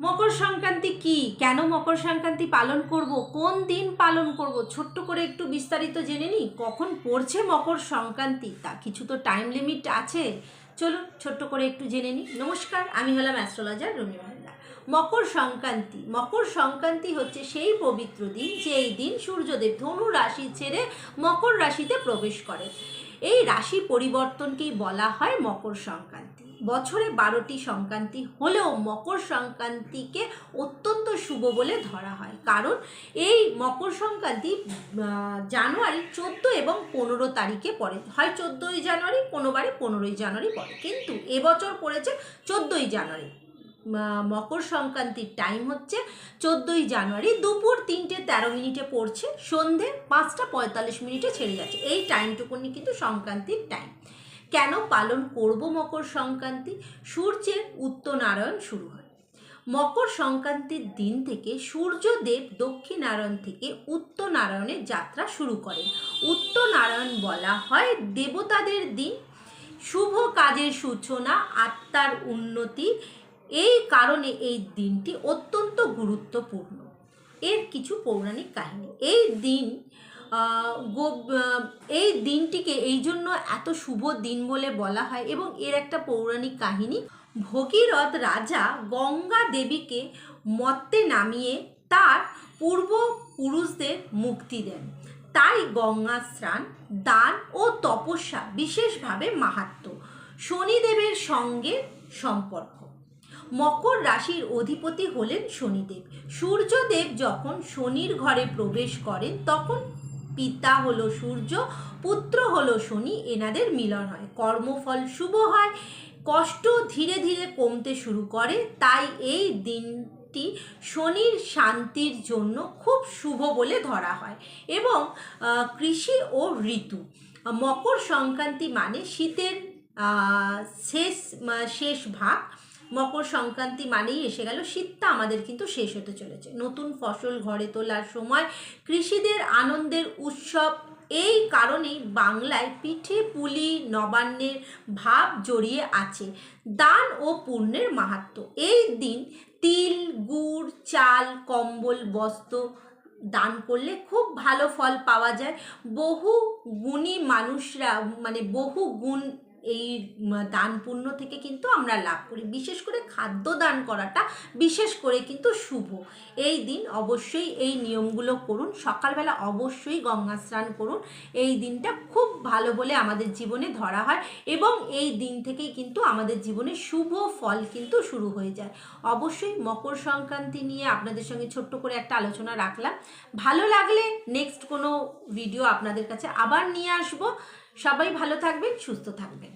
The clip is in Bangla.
মকর সংক্রান্তি কি, কেন মকর সংক্রান্তি পালন করব, কোন দিন পালন করব, ছোট্ট করে একটু বিস্তারিত জেনে নিই। কখন পড়ছে মকর সংক্রান্তি, তা কিছু তো টাইম লিমিট আছে। চলুন ছোট্ট করে একটু জেনে নিই। নমস্কার, আমি হলাম অ্যাস্ট্রোলজার রুমি মহিলা। মকর সংক্রান্তি হচ্ছে সেই পবিত্র দিন যে এই দিন সূর্যদেব ধনু রাশি ছেড়ে মকর রাশিতে প্রবেশ করে। এই রাশি পরিবর্তনকেই বলা হয় মকর সংক্রান্তি। বছরে 12টি সংক্রান্তি হলেও মকর সংক্রান্তিকে অত্যন্ত শুভ বলে ধরা হয়, কারণ এই মকর সংক্রান্তি জানুয়ারি 14 এবং 15 তারিখে পড়ে। হয় 14ই জানুয়ারি, কোনোবারে 15ই জানুয়ারি পড়ে, কিন্তু এবছর পড়েছে 14ই জানুয়ারি। মকর সংক্রান্তির টাইম হচ্ছে 14ই জানুয়ারি দুপুর 3:13 পড়ছে, সন্ধে 5:45 ছেড়ে যাচ্ছে। এই টাইমটুকুনি কিন্তু সংক্রান্তির টাইম। কেন পালন করব মকর সংক্রান্তি? সূর্যের উত্তরায়ণ শুরু হয় মকর সংক্রান্তির দিন থেকে। সূর্যদেব দক্ষিণায়ন থেকে উত্তরায়ণের যাত্রা শুরু করেন। উত্তরায়ণ বলা হয় দেবতাদের দিন, শুভ কাজের সূচনা, আত্মার উন্নতি। এই কারণে এই দিনটি অত্যন্ত গুরুত্বপূর্ণ। এর কিছু পৌরাণিক কাহিনী। এই দিনটিকে এই জন্য এত শুভ দিন বলে বলা হয়, এবং এর একটা পৌরাণিক কাহিনী। ভগীরথ রাজা গঙ্গা দেবীকে মর্তে নামিয়ে তার পূর্বপুরুষদের মুক্তি দেন, তাই গঙ্গা স্নান, দান ও তপস্যা বিশেষভাবে মাহাত্ম্য। শনিদেবের সঙ্গে সম্পর্ক। মকর রাশির অধিপতি হলেন শনিদেব। সূর্যদেব যখন শনির ঘরে প্রবেশ করেন তখন পিতা হলো সূর্য, পুত্র হলো শনি, এনাদের মিলন হয়, কর্মফল শুভ হয়, কষ্ট ধীরে ধীরে কমতে শুরু করে। তাই এই দিনটি শনির শান্তির জন্য খুব শুভ বলে ধরা হয়। এবং কৃষি ও ঋতু। মকর সংক্রান্তি মানে শীতের শেষ ভাগ। মকর সংক্রান্তি মানেই এসে গেল শীতটা আমাদের কিন্তু শেষ হতে চলেছে। নতুন ফসল ঘরে তোলার সময়, কৃষিদের আনন্দের উৎসব। এই কারণেই বাংলায় পিঠে পুলি নবান্নের ভাব জড়িয়ে আছে। দান ও পুণ্যের মাহাত্ম্য। এই দিন তিল, গুড়, চাল, কম্বল, বস্ত্র দান করলে খুব ভালো ফল পাওয়া যায়। বহু গুণী মানুষরা বহু গুণ এই দান পুণ্য থেকে কিন্তু আমরা লাভ করি। বিশেষ করে খাদ্য দান করাটা বিশেষ করে কিন্তু শুভ। এই দিন অবশ্যই এই নিয়মগুলো করুন। সকালবেলা অবশ্যই গঙ্গা স্নান করুন। এই দিনটা খুব ভালো বলে আমাদের জীবনে ধরা হয়, এবং এই দিন থেকেই কিন্তু আমাদের জীবনে শুভ ফল কিন্তু শুরু হয়ে যায়। অবশ্যই মকর সংক্রান্তি নিয়ে আপনাদের সঙ্গে ছোট্ট করে একটা আলোচনা রাখলাম। ভালো লাগলে নেক্সট কোনো ভিডিও আপনাদের কাছে আবার নিয়ে আসবো। সবাই ভালো থাকবেন, সুস্থ থাকবেন।